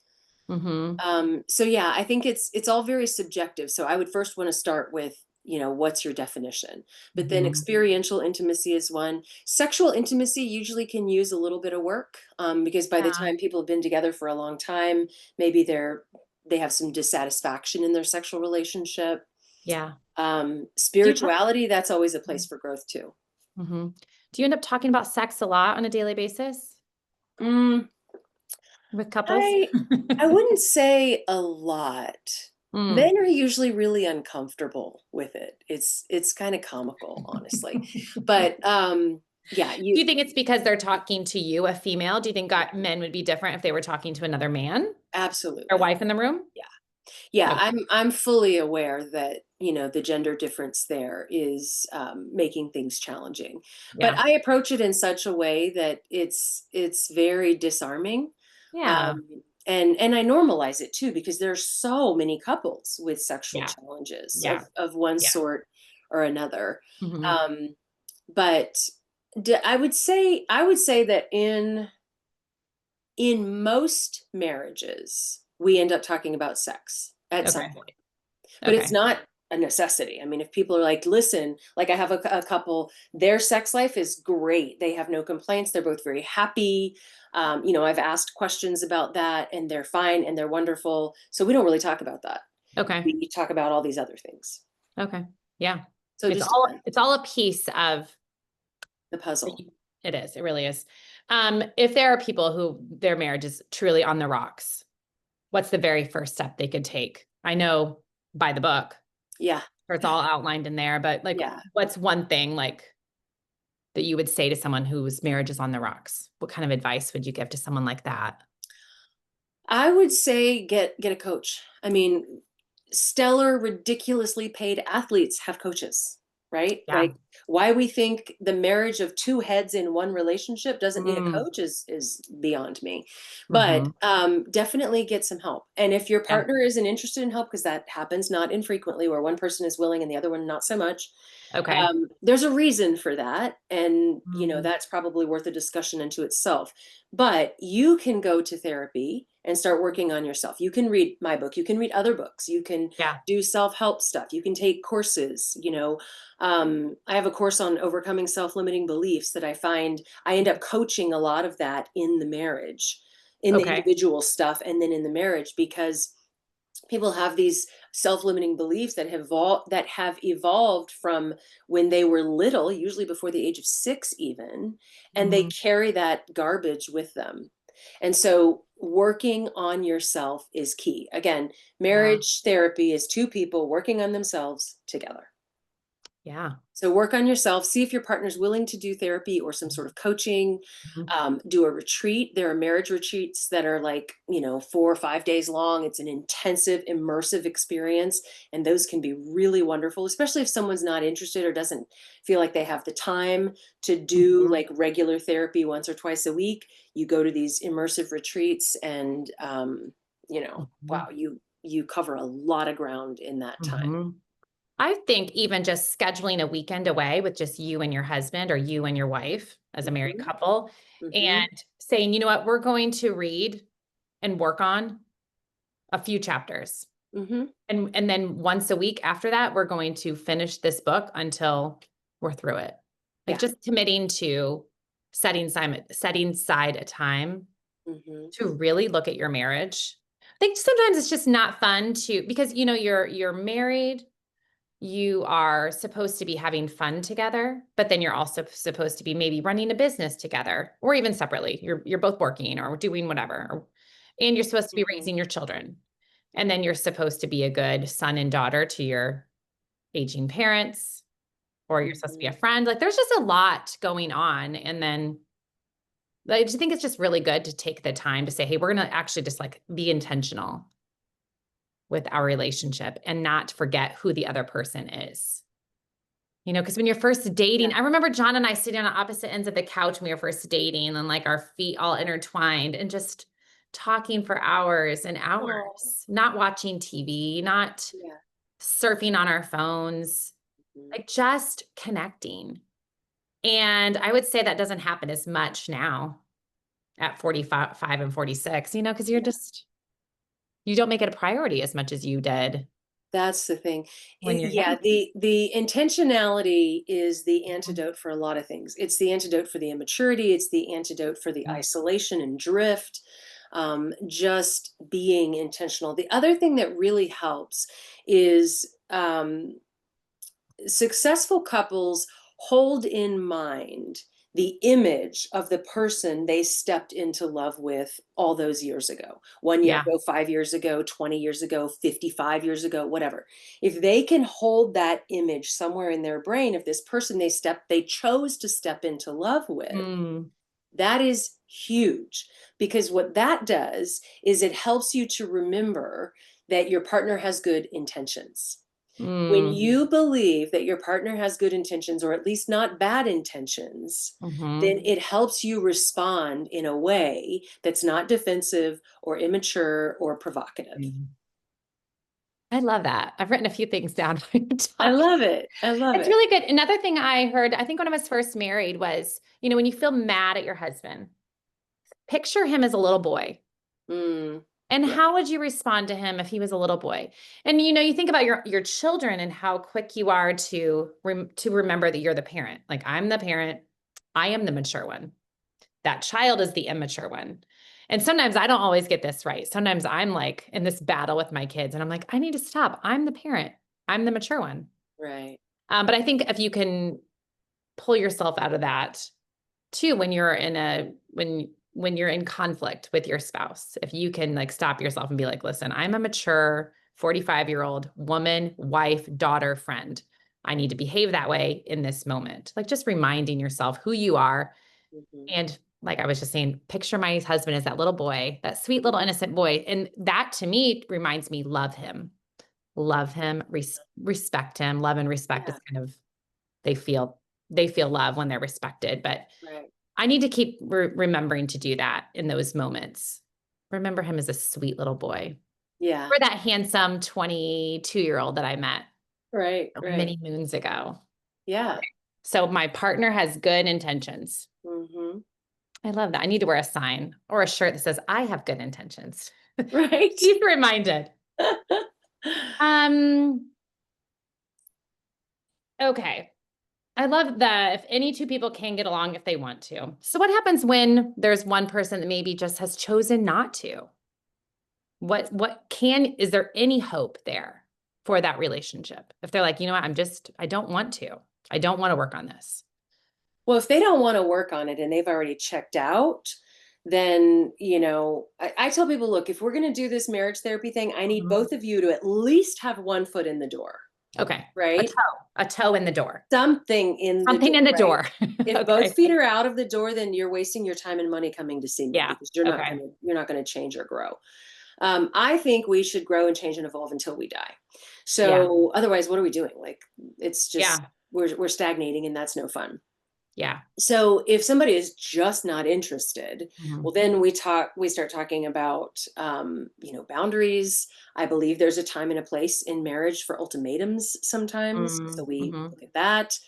Mhm. So yeah, I think it's all very subjective. So I would first want to start with, what's your definition? But then Mhm. experiential intimacy is one. Sexual intimacy usually can use a little bit of work, because by the Yeah. time people have been together for a long time, maybe they have some dissatisfaction in their sexual relationship. Yeah. Do you talk? Spirituality, that's always a place for growth too. Mhm. Do you end up talking about sex a lot on a daily basis Mm, with couples? I wouldn't say a lot. Mm. Men are usually really uncomfortable with it. It's kind of comical, honestly. But yeah, Do you think it's because they're talking to you, a female? Do you think yeah, men would be different if they were talking to another man? Their absolutely. wife in the room? Yeah. Yeah, Okay. I'm fully aware that, the gender difference there is making things challenging. But Yeah. I approach it in such a way that it's very disarming. Yeah. And I normalize it too, because there are so many couples with sexual Yeah. challenges Yeah. of one Yeah. sort or another. Hmm. Um, but I would say that in most marriages, we end up talking about sex at some Okay. point, but it's Okay. not a necessity. I mean, if people are like, listen, like I have a couple, their sex life is great. They have no complaints. They're both very happy. I've asked questions about that and they're fine and they're wonderful. So we don't really talk about that. Okay. We talk about all these other things. Okay. Yeah. So it It's just all depends. it's all a piece of The puzzle. it is. It really is. If there are people who their marriage is truly on the rocks, what's the very first step they could take? I know by the book, Yeah. or it's all outlined in there, but like Yeah. what's one thing like that you would say to someone whose marriage is on the rocks? What kind of advice would you give to someone like that? I would say get a coach. I mean, stellar, ridiculously paid athletes have coaches, right? Yeah. Like why we think the marriage of two heads in one relationship doesn't need a Mm. coach is beyond me. But Hmm. definitely get some help. And if your Yeah. partner isn't interested in help, because that happens not infrequently, where one person is willing and the other one not so much, Okay. there's a reason for that, and Mm. that's probably worth a discussion into itself. But you can go to therapy and start working on yourself. You can read my book, you can read other books, you can Yeah. do self-help stuff, you can take courses. I have a course on overcoming self-limiting beliefs that I find I end up coaching a lot of that in the marriage, in the Okay. individual stuff, and then in the marriage, because people have these self-limiting beliefs that have evolved from when they were little, usually before the age of 6 even, and they Mm. carry that garbage with them. And so working on yourself is key. Again, Yeah. marriage therapy is two people working on themselves together. Yeah. So work on yourself, see if your partner's willing to do therapy or some sort of coaching. Mhm. Do a retreat. There are marriage retreats that are like, 4 or 5 days long. It's an intensive, immersive experience. And those can be really wonderful, especially if someone's not interested or doesn't feel like they have the time to do Mhm. like regular therapy once or twice a week. You go to these immersive retreats and, wow, Mhm. you cover a lot of ground in that time. Mhm. I think even just scheduling a weekend away with just you and your husband or you and your wife as a married Hmm. couple Hmm. and saying, you know what, we're going to read and work on a few chapters. Hmm. And then once a week after that, we're going to finish this book until we're through it. Like Yeah. just committing to setting aside a time Hmm. to really look at your marriage. I think sometimes it's just not fun to because you're married, you are supposed to be having fun together, but then you're also supposed to be maybe running a business together or even separately. You're both working or doing whatever. And you're supposed to be Hmm. raising your children. And then you're supposed to be a good son and daughter to your aging parents, or you're supposed to be a Hmm. friend. Like there's just a lot going on. And then I just think it's just really good to take the time to say, hey, we're going to actually just like be intentional with our relationship and not forget who the other person is. Because when you're first Yeah. dating, I remember John and I sitting on opposite ends of the couch when we were first dating and like our feet all intertwined and just talking for hours and Oh, hours, not watching TV, not yeah. surfing on our phones, Mhm. like just connecting. And I would say that doesn't happen as much now at 45 and 46, because Yeah. you don't make it a priority as much as you did That's the thing. when you're Yeah, younger. the intentionality is the Mhm. antidote for a lot of things. It's the antidote for the immaturity, it's the antidote for the isolation and drift. Just being intentional. The other thing that really helps is successful couples hold in mind the image of the person they stepped into love with all those years ago. 1 year Yeah. ago, 5 years ago, 20 years ago, 55 years ago, whatever. If they can hold that image somewhere in their brain of this person they chose to step into love with, Mm. That is huge, because what that does is it helps you to remember that your partner has good intentions. When Mm. you believe that your partner has good intentions, or at least not bad intentions, then Hmm. it helps you respond in a way that's not defensive or immature or provocative. I love that. I've written a few things down while you're I talking. love it. I love It's it. really good. Another thing I heard, I think when I was first married was, when you feel mad at your husband, picture him as a little boy. Mm, And yeah. how would you respond to him if he was a little boy? And you think about your children and how quick you are to remember that you're the parent. Like I'm the parent, I am the mature one. That child is the immature one. And sometimes I don't always get this right. Sometimes I'm like in this battle with my kids and I'm like, I need to stop. I'm the parent. I'm the mature one. Right. But I think if you can pull yourself out of that too, when you're in when you're in conflict with your spouse, if you can like stop yourself and be like, listen, I'm a mature 45-year-old woman, wife, daughter, friend. I need to behave that way in this moment. Like just reminding yourself who you are. Mhm. And like I was just saying, picture my husband as that little boy, that sweet little innocent boy. And that to me reminds me, love him, respect him. Love and respect Yeah. is kind of, they feel, they feel love when they're respected. But Right. I need to keep remembering to do that in those moments. Remember him as a sweet little boy Yeah. or that handsome 22-year-old that I met Right. Right. many moons ago. Yeah. So my partner has good intentions. Hmm. I love that. I need to wear a sign or a shirt that says, I have good intentions. Right. Keep reminded. Um, okay. I love that if any two people can get along if they want to. So what happens when there's one person that maybe just has chosen not to? Is there any hope there for that relationship? If they're like, you know what, I don't want to. I don't want to work on this. Well, if they don't want to work on it and they've already checked out, then, I tell people, look, if we're going to do this marriage therapy thing, I need Mhm. both of you to at least have one foot in the door, Okay. right? A toe in the door. Something in the Something door, in the right? door. If both Okay. feet are out of the door, then you're wasting your time and money coming to see me, Yeah. because Okay. you're not going to change or grow. I think we should grow and change and evolve until we die. Yeah. So otherwise, what are we doing? Like, it's just, Yeah. we're stagnating, and that's no fun. Yeah. So if somebody is just not interested, well, Mhm. then we start talking about, boundaries. I believe there's a time and a place in marriage for ultimatums sometimes, so Mm, we mhm. look at that.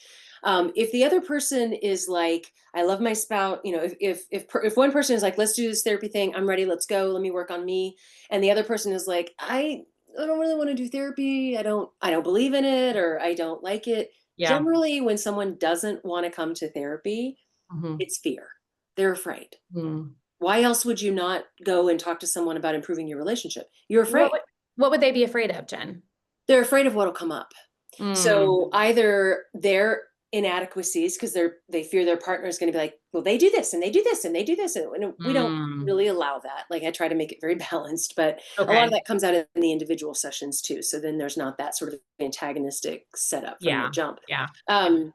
If the other person is like, I love my spouse, if one person is like, let's do this therapy thing, I'm ready, let's go, let me work on me, and the other person is like, I don't really want to do therapy, I don't believe in it, or I don't like it. Yeah. Generally, when someone doesn't want to come to therapy, Mhm. it's fear. They're afraid. Mm. Why else would you not go and talk to someone about improving your relationship? You're What afraid. would what would they be afraid of, Jen? They're afraid of what'll come up. Mm. So either their inadequacies, because they fear their partner is going to be like, well, they do this and they do this and they do this, and we don't Mm. really allow that. Like, I try to make it very balanced, but a lot of Okay. that comes out in the individual sessions too. So then there's not that sort of antagonistic setup from the Yeah. jump. Yeah. Um,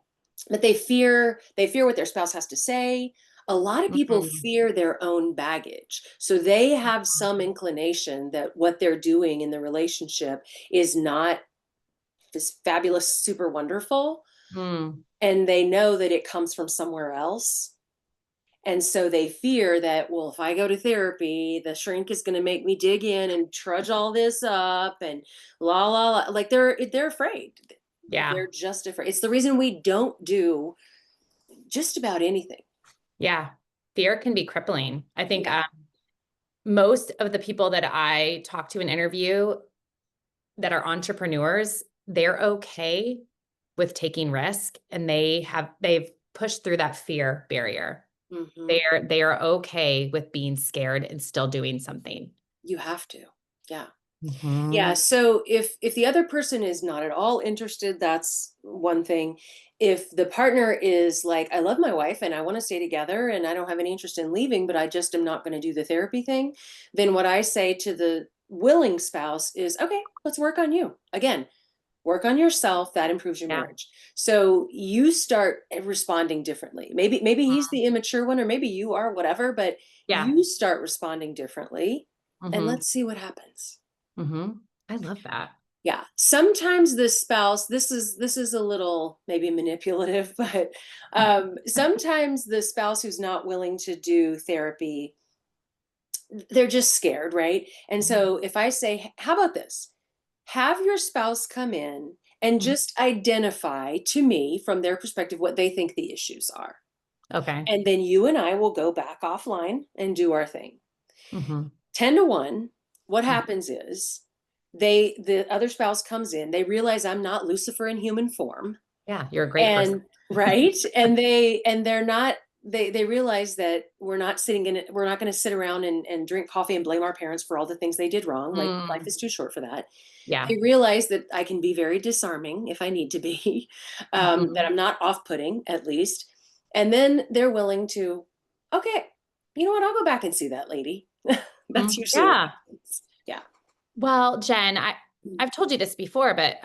but they fear what their spouse has to say. A lot of people Mhm. fear their own baggage, so they have some inclination that what they're doing in the relationship is not this fabulous, super wonderful, Mm. and they know that it comes from somewhere else. And so they fear that, well, if I go to therapy, the shrink is going to make me dig in and trudge all this up and la la la. Like, they're afraid. Yeah. They're just afraid. It's the reason we don't do just about anything. Yeah. Fear can be crippling. I think Yeah. most of the people that I talk to and interview that are entrepreneurs, they're okay with taking risk and they've pushed through that fear barrier. Hmm. They are okay with being scared and still doing something. You have to. Yeah. Yeah, Mhm. so if the other person is not at all interested, that's one thing. If the partner is like, I love my wife and I want to stay together and I don't have any interest in leaving, but I just am not going to do the therapy thing, then what I say to the willing spouse is, okay, let's work on you. Again, Work on yourself, that improves your Yeah. marriage. So you start responding differently. Maybe he's the immature one, or maybe you are, whatever, but Yeah. you start responding differently, and Mm-hmm. let's see what happens. Mm-hmm. I love that. Yeah. Sometimes the spouse, this is a little maybe manipulative, but sometimes the spouse who's not willing to do therapy, they're just scared, right? And so if I say, how about this? Have your spouse come in and Mhm. just identify to me from their perspective what they think the issues are. Okay. And then you and I will go back offline and do our thing. Mm-hmm. 10 to 1, what happens is the other spouse comes in, they realize I'm not Lucifer in human form, Yeah, you're a great person. and right, and they're not, they realize that we're not going to sit around and drink coffee and blame our parents for all the things they did wrong. Like, life Mm, is too short for that. yeah. They realize that I can be very disarming if I need to be, that Mhm. I'm not off-putting, at least. And then they're willing to, okay, you know what? I'll go back and see that lady. That's usually what Yeah. happens. Yeah. Well, Jen, Mm. I've told you this before, but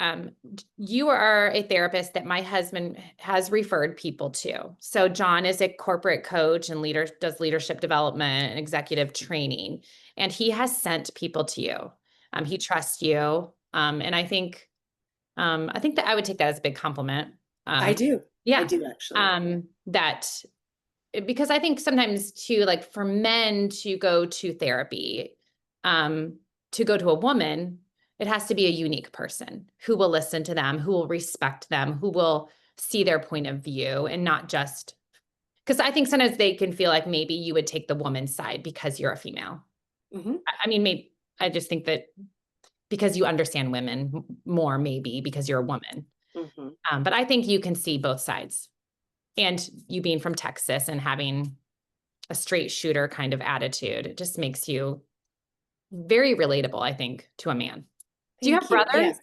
you are a therapist that my husband has referred people to. So John is a corporate coach and does leadership development and executive training, and he has sent people to you. He trusts you, and I think that I would take that as a big compliment. I Um, do. I yeah, do actually. that because I think sometimes too, like for men to go to therapy, um, to go to a woman, it has to be a unique person who will listen to them, who will respect them, who will see their point of view and not just because I think sometimes they can feel like maybe you would take the woman's side because you're a female. Hmm. I mean, maybe I just think that because you understand women more, maybe because you're a woman. Hmm. But I think you can see both sides. And you being from Texas and having a straight shooter kind of attitude. It just makes you very relatable, I think, to a man. Do you have Thank you. Yeah. brothers?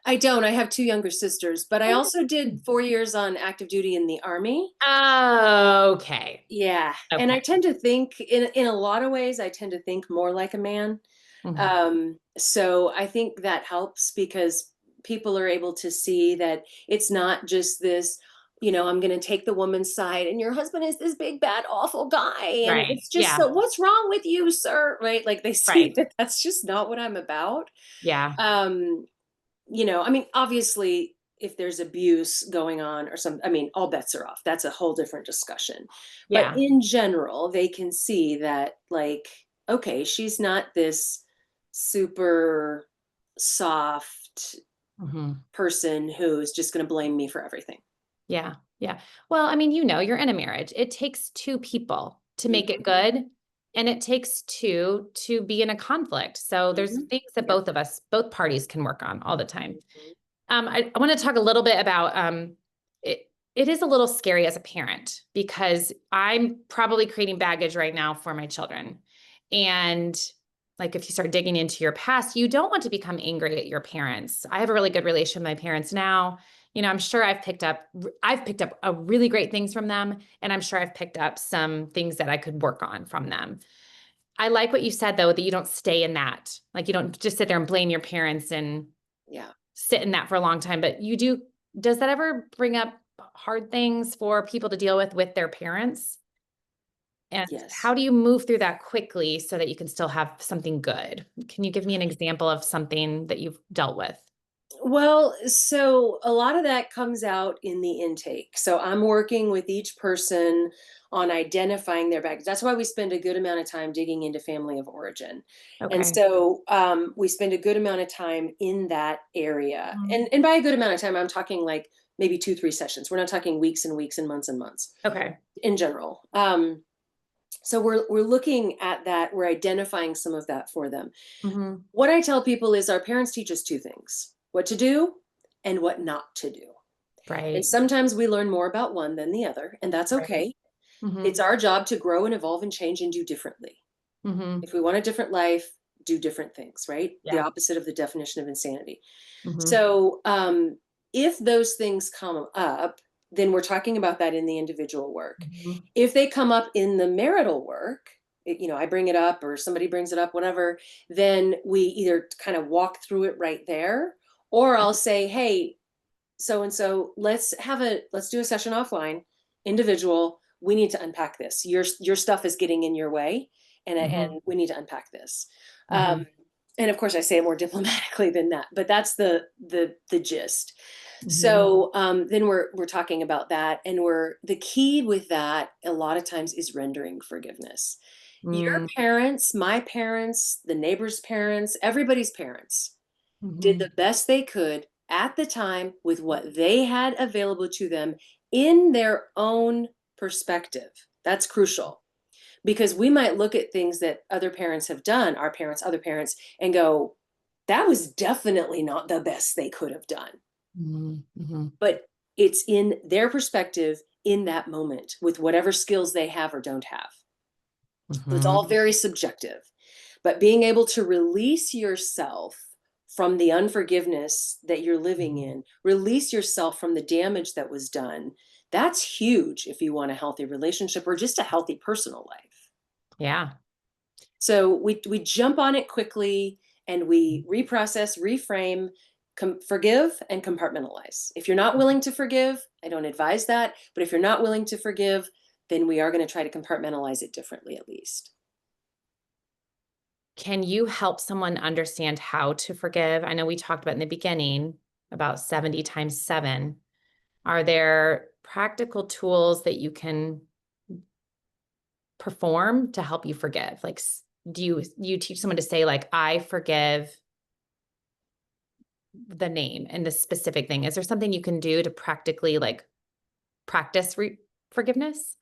I don't. I have two younger sisters, but I also did Oh. 4 years on active duty in the Army. Okay. Yeah. And Okay. I tend to think in a lot of ways, I tend to think more like a man. Mhm. So I think that helps because people are able to see that it's not just this, I'm going to take the woman's side and your husband is this big, bad, awful guy. And Right. it's just Yeah. so, what's wrong with you, sir? Right. Like they see Right. that that's just not what I'm about. Yeah. Um, I mean, obviously, if there's abuse going on or some, I mean, all bets are off. That's a whole different discussion. But Yeah. in general, they can see that, like, okay, she's not this super soft Mhm. person who's just going to blame me for everything. Yeah. Yeah. Well, I mean, you're in a marriage. It takes two people to make it Hmm. good, and it takes two to be in a conflict. So there's Hmm. things that Yep. both parties can work on all the time. Mhm. I want to talk a little bit about it. It is a little scary as a parent because I'm probably creating baggage right now for my children. And like if you start digging into your past, you don't want to become angry at your parents. I have a really good relation with my parents now. I'm sure I've picked up a really great things from them, and I'm sure I've picked up some things that I could work on from them. I like what you said though, that you don't stay in that. Like you don't just sit there and blame your parents and Yeah. sit in that for a long time, but does that ever bring up hard things for people to deal with their parents? And how Yes. do you move through that quickly so that you can still have something good? Can you give me an example of something that you've dealt with? Well, so a lot of that comes out in the intake. So I'm working with each person on identifying their baggage. That's why we spend a good amount of time digging into family of origin. And Okay. so we spend a good amount of time in that area. Mhm. And by a good amount of time, I'm talking like maybe 2, 3 sessions. We're not talking weeks and weeks and months Okay. in general. So we're looking at that. We're identifying some of that for them. Hmm. What I tell people is our parents teach us two things: what to do and what not to do. And Right. sometimes we learn more about one than the other, and that's Right. okay. Hmm. It's our job to grow and evolve and change and do differently. Hmm. If we want a different life, do different things, right? The Yeah. opposite of the definition of insanity. Hmm. So, if those things come up, then we're talking about that in the individual work. Hmm. If they come up in the marital work, I bring it up or somebody brings it up, whatever, then we either kind of walk through it right there, Or I'll say, hey, so and so, let's do a session offline, individual. We need to unpack this. Your stuff is getting in your way, Mm-hmm. and we need to unpack this. Mm-hmm. And of course, I say it more diplomatically than that, but that's the gist. Mm-hmm. So then we're talking about that, and we're the key with that a lot of times is rendering forgiveness. Your parents, my parents, the neighbor's parents, everybody's parents did Mm-hmm. the best they could at the time with what they had available to them in their own perspective. That's crucial because we might look at things that other parents have done, our parents, other parents, and go, that was definitely not the best they could have done. Mm-hmm. But it's in their perspective in that moment with whatever skills they have or don't have. So it's all Mm-hmm. very subjective. But being able to release yourself from the unforgiveness that you're living in, release yourself from the damage that was done, that's huge if you want a healthy relationship or just a healthy personal life. Yeah. So we jump on it quickly and we reprocess, reframe, forgive and compartmentalize. If you're not willing to forgive, I don't advise that, but if you're not willing to forgive, then we are going to try to compartmentalize it differently at least. Can you help someone understand how to forgive? I know we talked about in the beginning about 70 times 7. Are there practical tools that you can perform to help you forgive? Like, do you teach someone to say like, I forgive the name and the specific thing? Is there something you can do to practically like practice forgiveness?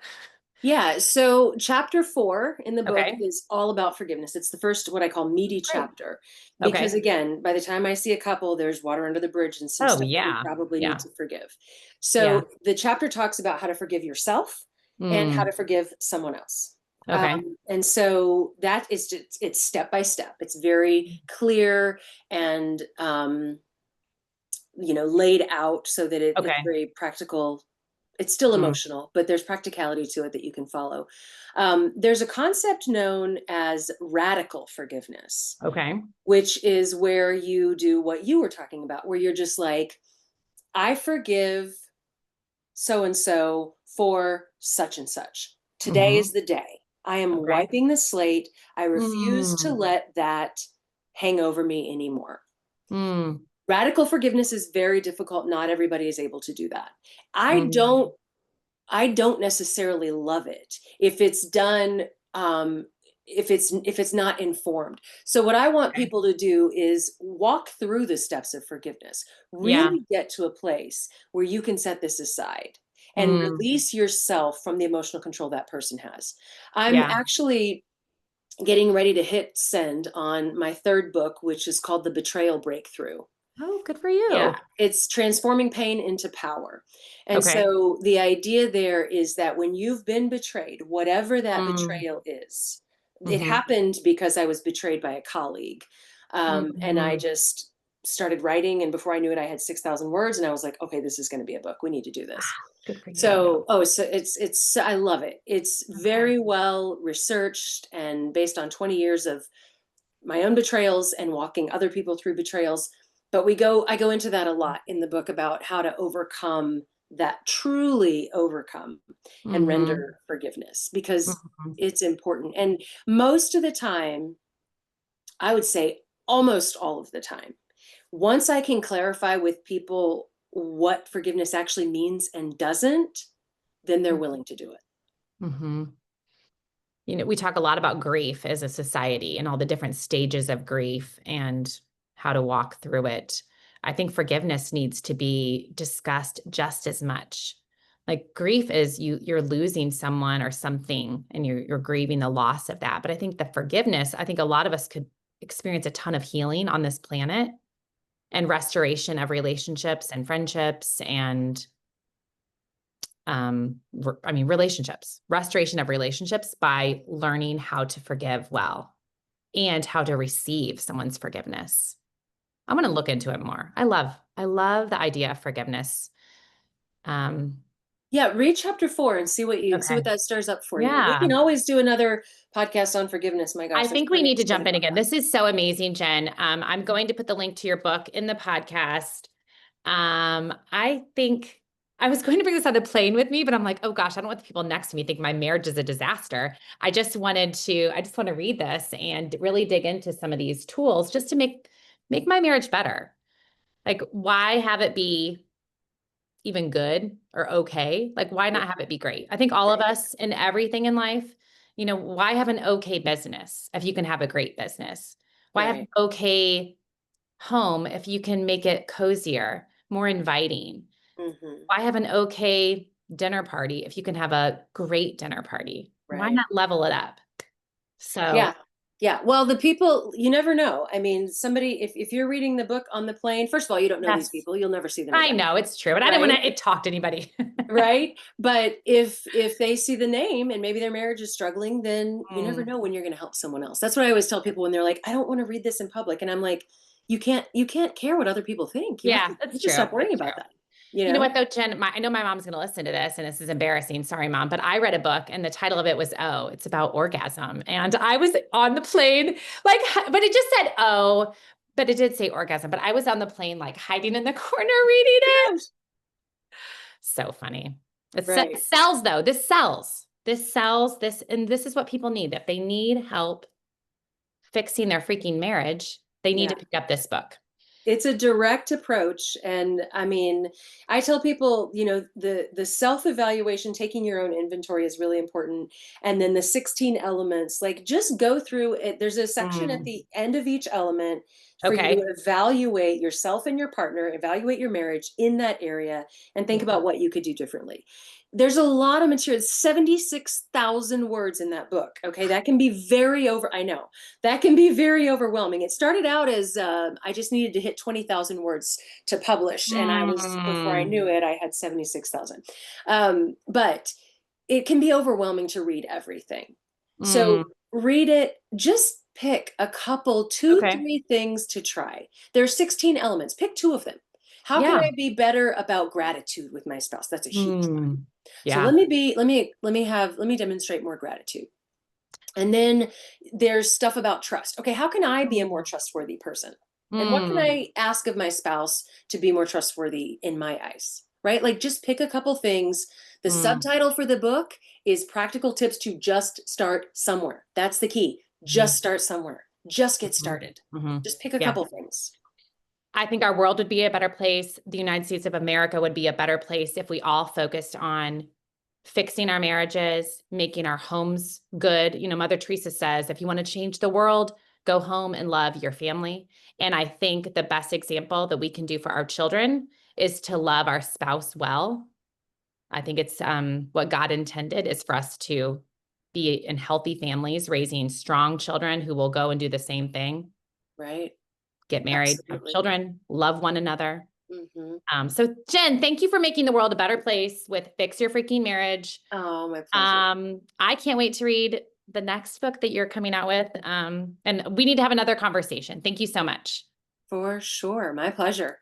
Yeah, so chapter 4 in the book Okay. is all about forgiveness. It's the first, what I call meaty Great. chapter, because Okay. again, by the time I see a couple, there's water under the bridge and some Oh, stuff that we yeah. probably need Yeah. to forgive. Yeah. So the chapter talks about how to forgive yourself and how Mm. to forgive someone else. Okay. And so that is just, it's step by step. It's very clear and, laid out so that it's Okay. very practical. It's still Mm. emotional, but there's practicality to it that you can follow. There's a concept known as radical forgiveness, Okay. which is where you do what you were talking about, where you're just like, I forgive so and so for such and such. Today Hmm. is the day. I am Okay. wiping the slate. I refuse to Mm. let that hang over me anymore. Mm. Radical forgiveness is very difficult. Not everybody is able to do that. I Mm. don't I don't necessarily love it if it's done if it's not informed. So what I want Okay. people to do is walk through the steps of forgiveness. Yeah. Really get to a place where you can set this aside and Mm. release yourself from the emotional control that person has. I'm Yeah. actually getting ready to hit send on my third book, which is called The Betrayal Breakthrough. Oh, good for Yeah, you. it's transforming pain into power. And Okay. so the idea there is that when you've been betrayed, whatever that Mm. betrayal is, it Mhm. happened because I was betrayed by a colleague. And I Mhm. just started writing, and before I knew it, I had 6,000 words, and I was like, okay, this is going to be a book. We need to do this. Wow, good for you. So, it's I love it. It's Okay. very well researched and based on 20 years of my own betrayals and walking other people through betrayals. But I go into that a lot in the book about how to overcome that, truly overcome and Mhm. render forgiveness because Mhm. it's important. And most of the time, I would say almost all of the time, once I can clarify with people what forgiveness actually means and doesn't, then they're willing to do it. Mhm. You know, we talk a lot about grief as a society and all the different stages of grief and how to walk through it. I think forgiveness needs to be discussed just as much. Like grief is you're losing someone or something and you're grieving the loss of that. But I think the forgiveness, I think a lot of us could experience a ton of healing on this planet and restoration of relationships and friendships and relationships, restoration of relationships by learning how to forgive well and how to receive someone's forgiveness. I'm going to look into it more. I love the idea of forgiveness. Um, Yeah, read chapter 4 and see Okay. what that stirs up for you. We Yeah. can always do another podcast on forgiveness. My I gosh, there's think we plenty need to to say jump in about again. that. This is so amazing, Jen. I'm going to put the link to your book in the podcast. I think I was going to bring this on the plane with me, but I'm like, oh gosh, I don't want the people next to me think my marriage is a disaster. I just want to read this and really dig into some of these tools just to make my marriage better. Like, why have it be even good or okay? Like, why not have it be great? I think all of Right. us in everything in life, why have an okay business if you can have a great business? Why have an Right. okay home if you can make it cozier, more inviting? Hmm. Why have an okay dinner party if you can have a great dinner party? Why Right. not level it up? So, Yeah. Yeah. Well, the people, you never know. I mean, somebody, if you're reading the book on the plane, first of all, you don't know these yes, people. You'll never see them I again. know it's true, but I didn't Right. want to talk to anybody. Right. But if they see the name and maybe their marriage is struggling, then you never Mm, know when you're going to help someone else. That's what I always tell people when they're like, I don't want to read this in public. And I'm like, you can't care what other people think. yeah, You have that's to true. stop worrying That's about true. that. You You know know? what though, Jen? I know my mom's going to listen to this, and this is embarrassing. Sorry, mom, but I read a book, and the title of it was "Oh," it's about orgasm, and I was on the plane, like, but it just said "Oh," but it did say orgasm. But I was on the plane, like hiding in the corner, reading it. Yes. So funny. Right. It sells though. This sells. This sells. And this is what people need. If they need help fixing their freaking marriage, they need Yeah. to pick up this book. It's a direct approach. And I mean, I tell people, the self-evaluation, taking your own inventory is really important. And then the 16 elements, like just go through it. There's a section at Mm, the end of each element for you okay. to evaluate yourself and your partner, evaluate your marriage in that area, and think Yeah. about what you could do differently. There's a lot of material, 76,000 words in that book. Okay. That can be I know that can be very overwhelming. It started out as I just needed to hit 20,000 words to publish. And before I Mm, knew it, I had 76,000. But it can be overwhelming to read everything. So mm, read it, just pick a couple, two, okay. three things to try. There's 16 elements, pick two of them. How can Yeah. I be better about gratitude with my spouse? That's a huge one. Mm, So yeah. let me demonstrate more gratitude. And then there's stuff about trust. Okay, how can I be a more trustworthy person? And what can Mm, I ask of my spouse to be more trustworthy in my eyes? Right? Like just pick a couple things. The mm, subtitle for the book is Practical Tips to Just Start Somewhere. That's the key. mhm, Just start somewhere. Just get mhm, started. mhm. Just pick a Yeah. couple things. I think our world would be a better place. The United States of America would be a better place if we all focused on fixing our marriages, making our homes good. Mother Teresa says, if you want to change the world, go home and love your family. And I think the best example that we can do for our children is to love our spouse well. I think it's what God intended is for us to be in healthy families, raising strong children who will go and do the same thing, Right? get married, have Absolutely. children, love one another. Hmm. So Jen, thank you for making the world a better place with Fix Your Freaking Marriage. Oh, my pleasure. I can't wait to read the next book that you're coming out with. And we need to have another conversation. Thank you so much. For sure. My pleasure.